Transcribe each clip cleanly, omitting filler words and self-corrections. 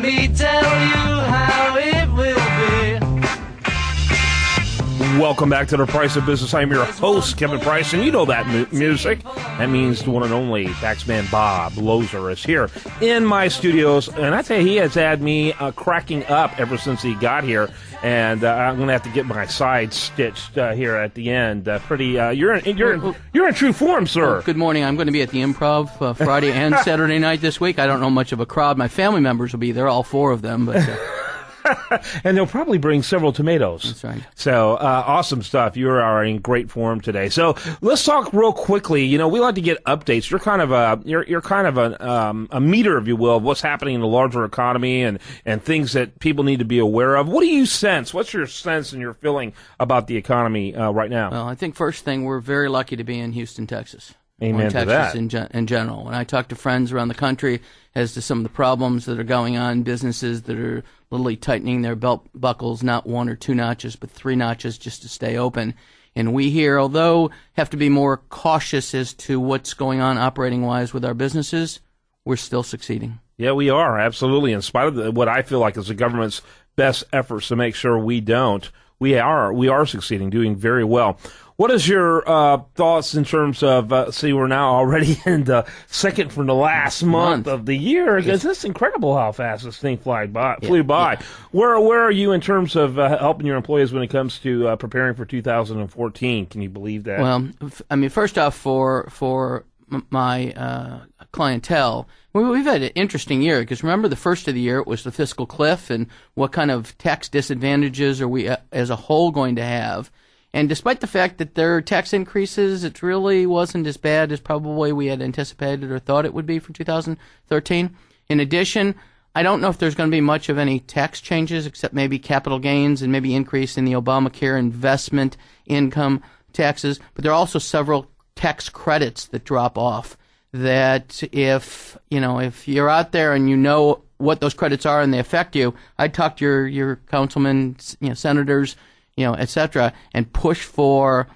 Let me tell you how it will be. Welcome back to The Price of Business. I'm your host, Kevin Price, and you know that music. That means the one and only taxman Bob Loeser is here in my studios, and I tell you, he has had me cracking up ever since he got here, and I'm going to have to get my side stitched here at the end. You're in true form, sir. Well, good morning. I'm going to be at the Improv Friday and Saturday night this week. I don't know much of a crowd. My family members will be there, all four of them, but... And they'll probably bring several tomatoes. That's right. So, awesome stuff. You are in great form today. So, let's talk real quickly. You know, we like to get updates. You're kind of a meter, if you will, of what's happening in the larger economy and things that people need to be aware of. What do you sense? What's your sense and your feeling about the economy right now? Well, I think first thing, we're very lucky to be in Houston, Texas. Amen to that. In general. When I talk to friends around the country as to some of the problems that are going on, businesses that are literally tightening their belt buckles, not one or two notches, but three notches just to stay open. And we here, although have to be more cautious as to what's going on operating-wise with our businesses, we're still succeeding. Yeah, we are, absolutely. In spite of what I feel like is the government's best efforts to make sure we don't, we are succeeding, doing very well. What is your thoughts in terms of, see, we're now already in the second from the last month of the year. It's just incredible how fast this thing flew by. Yeah. Where are you in terms of helping your employees when it comes to preparing for 2014? Can you believe that? Well, I mean, first off, for my clientele, we've had an interesting year because remember the first of the year it was the fiscal cliff and what kind of tax disadvantages are we as a whole going to have. And despite the fact that there are tax increases, it really wasn't as bad as probably we had anticipated or thought it would be for 2013. In addition, I don't know if there's going to be much of any tax changes except maybe capital gains and maybe increase in the Obamacare investment income taxes. But there are also several tax credits that drop off that if you're out there and you know what those credits are and they affect you, I'd talk to your councilmen, senators, et cetera, and push for,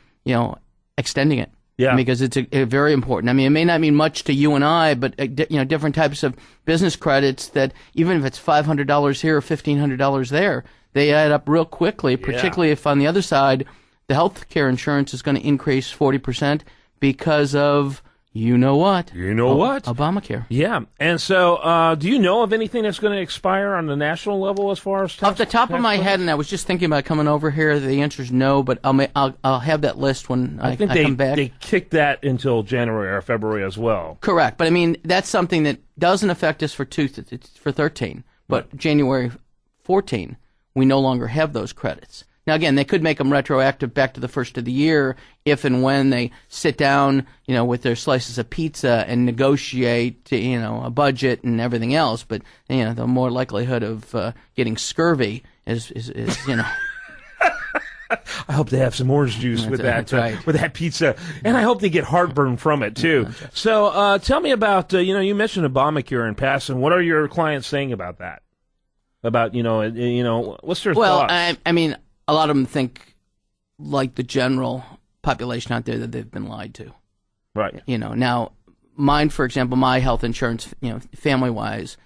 extending it. Yeah. Because it's a very important. I mean, it may not mean much to you and I, but, different types of business credits that even if it's $500 here or $1,500 there, they add up real quickly, particularly if on the other side, the health care insurance is going to increase 40% because of what? Obamacare. Yeah. And so, do you know of anything that's going to expire on the national level as far as tax? Off the top of my head, and I was just thinking about coming over here, the answer is no, but I'll have that list when I come back. They kicked that until January or February as well. Correct. But I mean, that's something that doesn't affect us for 13, but right. January 14, we no longer have those credits. Now, again, they could make them retroactive back to the first of the year if and when they sit down, with their slices of pizza and negotiate, a budget and everything else. But, the more likelihood of getting scurvy is. I hope they have some orange juice with that pizza, and I hope they get heartburn from it too. Right. So, tell me about you mentioned Obamacare in passing. What are your clients saying about that? About what's their thoughts? Well, I mean. A lot of them think, like the general population out there, that they've been lied to. Right. Now, mine, for example, my health insurance, family-wise,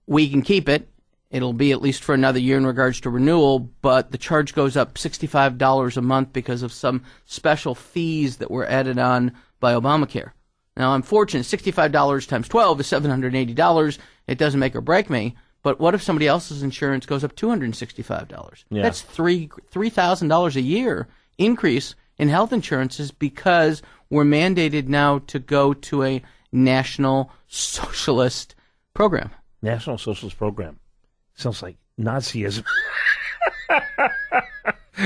we can keep it. It'll be at least for another year in regards to renewal, but the charge goes up $65 a month because of some special fees that were added on by Obamacare. Now, I'm fortunate. $65 times 12 is $780. It doesn't make or break me. But what if somebody else's insurance goes up $265? Yeah. That's $3,000 a year increase in health insurances because we're mandated now to go to a national socialist program. National socialist program. Sounds like Nazism.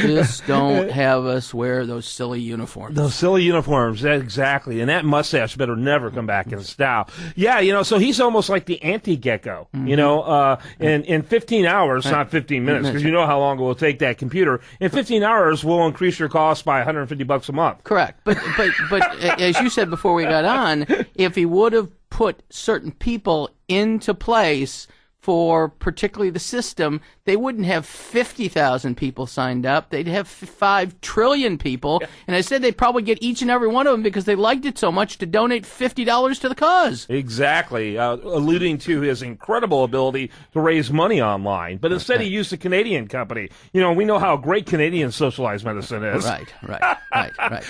Just don't have us wear those silly uniforms. Those silly uniforms, exactly. And that mustache better never come back in style. Yeah, so he's almost like the anti-gecko, in 15 hours, not 15 minutes, because you know how long it will take that computer. In 15 hours, we'll increase your cost by $150 a month. Correct. But as you said before we got on, if he would have put certain people into place for particularly the system, they wouldn't have 50,000 people signed up. They'd have 5 trillion people. Yeah. And I said they'd probably get each and every one of them because they liked it so much to donate $50 to the cause. Exactly, alluding to his incredible ability to raise money online. But instead he used a Canadian company. You know, we know how great Canadian socialized medicine is. Right.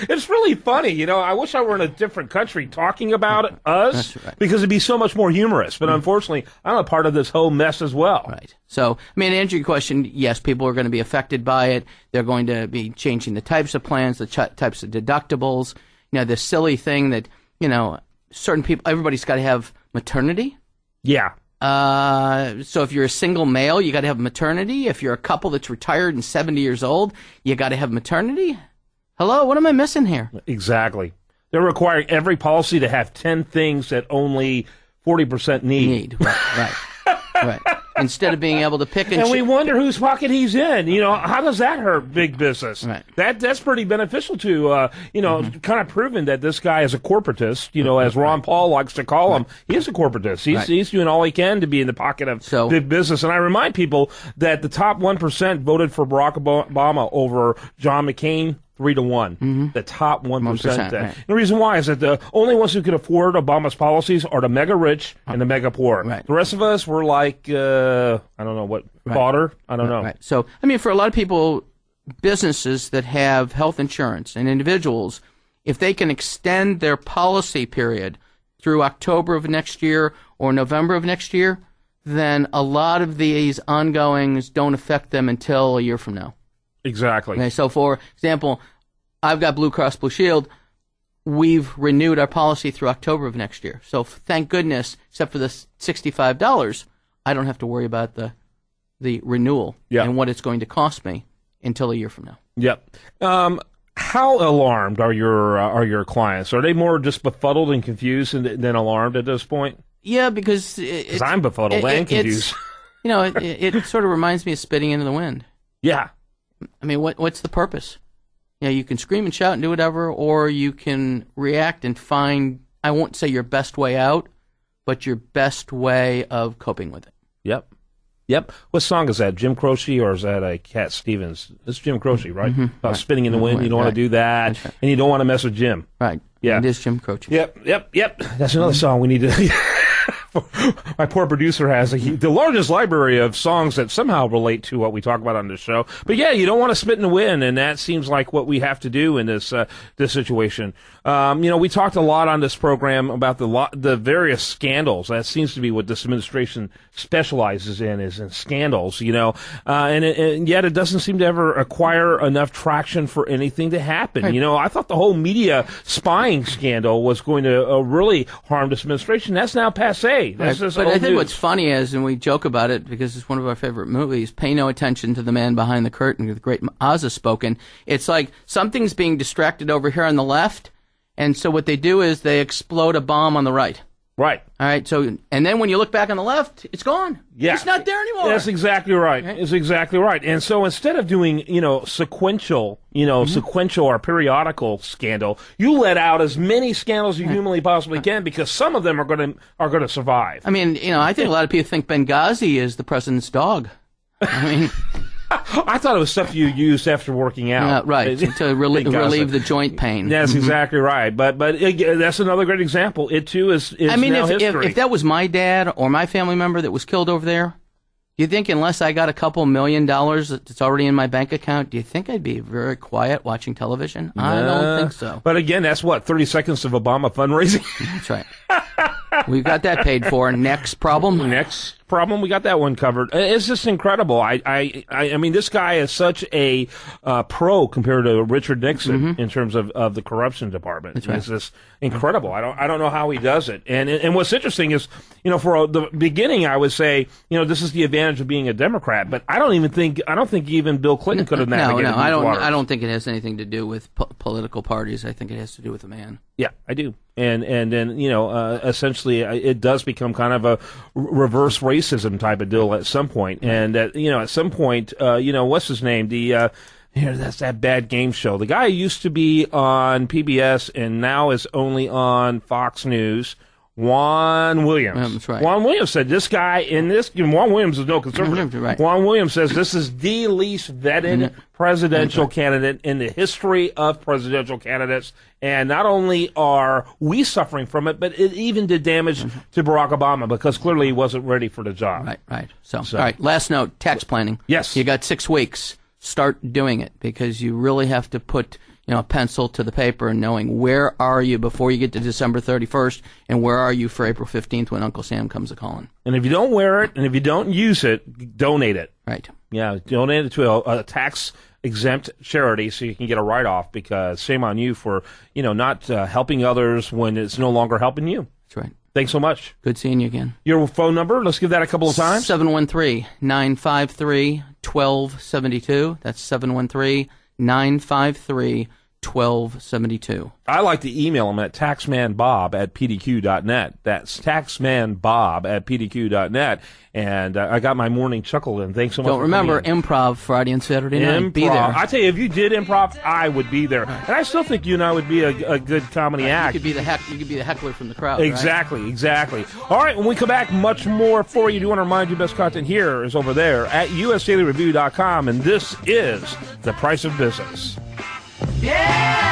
It's really funny. You know, I wish I were in a different country talking about us because it'd be so much more humorous. But unfortunately, I'm a part of this whole mess as well. Right. So, I mean, to answer your question, yes, people are going to be affected by it. They're going to be changing the types of plans, the types of deductibles. You know, this silly thing that, you know, certain people, everybody's got to have maternity. Yeah. So if you're a single male, you got to have maternity. If you're a couple that's retired and 70 years old, you got to have maternity. Hello, what am I missing here? Exactly. They're requiring every policy to have 10 things that only 40% need. Right. Instead of being able to pick and we wonder whose pocket he's in. You know, how does that hurt big business? Right. That's pretty beneficial to, kind of proven that this guy is a corporatist, you know, as Ron Paul likes to call him. He is a corporatist. He's doing all he can to be in the pocket of big business. And I remind people that the top 1% voted for Barack Obama over John McCain 3-1. The top 1%. Right. The reason why is that the only ones who can afford Obama's policies are the mega rich and the mega poor. Right. The rest of us were like, I don't know what, fodder? I don't know. Right. So, I mean, for a lot of people, businesses that have health insurance and individuals, if they can extend their policy period through October of next year or November of next year, then a lot of these ongoings don't affect them until a year from now. Exactly. Okay, so for example, I've got Blue Cross Blue Shield. We've renewed our policy through October of next year. So thank goodness, except for the $65, I don't have to worry about the renewal and what it's going to cost me until a year from now. Yep. How alarmed are your clients? Are they more just befuddled and confused than alarmed at this point? Yeah, because I'm befuddled and confused. You know, it sort of reminds me of spitting into the wind. Yeah. I mean, what's the purpose? You know, you can scream and shout and do whatever, or you can react and find, I won't say your best way out, but your best way of coping with it. Yep. What song is that? Jim Croce, or is that Cat Stevens? It's Jim Croce, right? About spinning in the wind. You don't want to do that, and you don't want to mess with Jim. Right. Yeah. It is Jim Croce. Yep. That's another song we need to... My poor producer has the largest library of songs that somehow relate to what we talk about on this show. But yeah, you don't want to spit in the wind, and that seems like what we have to do in this situation. We talked a lot on this program about the various scandals. That seems to be what this administration specializes in, is in scandals. And yet it doesn't seem to ever acquire enough traction for anything to happen. Right. I thought the whole media spying scandal was going to really harm this administration. That's now passé. Right. But I think what's funny is, and we joke about it because it's one of our favorite movies, Pay No Attention to the Man Behind the Curtain, with the great Oz has spoken. It's like something's being distracted over here on the left, and so what they do is they explode a bomb on the right. Right. All right. So, and then when you look back on the left, it's gone. Yeah. It's not there anymore. That's exactly right. It's exactly right. And so instead of doing, sequential, sequential or periodical scandal, you let out as many scandals as you humanly possibly can, because some of them are going to survive. I mean, I think a lot of people think Benghazi is the president's dog. I mean. I thought it was stuff you used after working out. Right, to relieve the joint pain. That's exactly right. But that's another great example. It, too, is I mean, now history. If that was my dad or my family member that was killed over there, do you think unless I got a couple $1 million that's already in my bank account, do you think I'd be very quiet watching television? I don't think so. But again, that's 30 seconds of Obama fundraising? That's right. We've got that paid for. Next problem? We got that one covered. It's just incredible. I mean, this guy is such a pro compared to Richard Nixon in terms of the corruption department. That's right. It's just incredible. I don't know how he does it. And what's interesting is, for the beginning, I would say, this is the advantage of being a Democrat. But I don't think even Bill Clinton could have navigated these waters. I don't think it has anything to do with political parties. I think it has to do with the man. Yeah, I do. And then, essentially it does become kind of a reverse racism type of deal at some point. And, at some point, what's his name? That's that bad game show. The guy used to be on PBS and now is only on Fox News Juan Williams. That's right. Juan Williams said this guy Juan Williams is no conservative. Right. Juan Williams says this is the least vetted presidential candidate in the history of presidential candidates. And not only are we suffering from it, but it even did damage to Barack Obama because clearly he wasn't ready for the job. Right. So, all right, last note, tax planning. Yes. You got 6 weeks. Start doing it because you really have to put a pencil to the paper and knowing where are you before you get to December 31st and where are you for April 15th when Uncle Sam comes a-calling. And if you don't wear it and if you don't use it, donate it. Right. Yeah, donate it to a tax-exempt charity so you can get a write-off because shame on you for, not helping others when it's no longer helping you. That's right. Thanks so much. Good seeing you again. Your phone number, let's give that a couple of times. 713-953-1272. That's 713-953-1272. I like to email them at taxmanbob@pdq.net. That's taxmanbob@pdq.net. And I got my morning chuckle in. Thanks so much. Don't remember improv Friday and Saturday night. Be there. I tell you, if you did improv, I would be there. And I still think you and I would be a good comedy act. You could be the heckler from the crowd. Exactly, right? Exactly. All right, when we come back, much more for you. Do want to remind you, best content here is over there at usdailyreview.com, and this is The Price of Business. Yeah!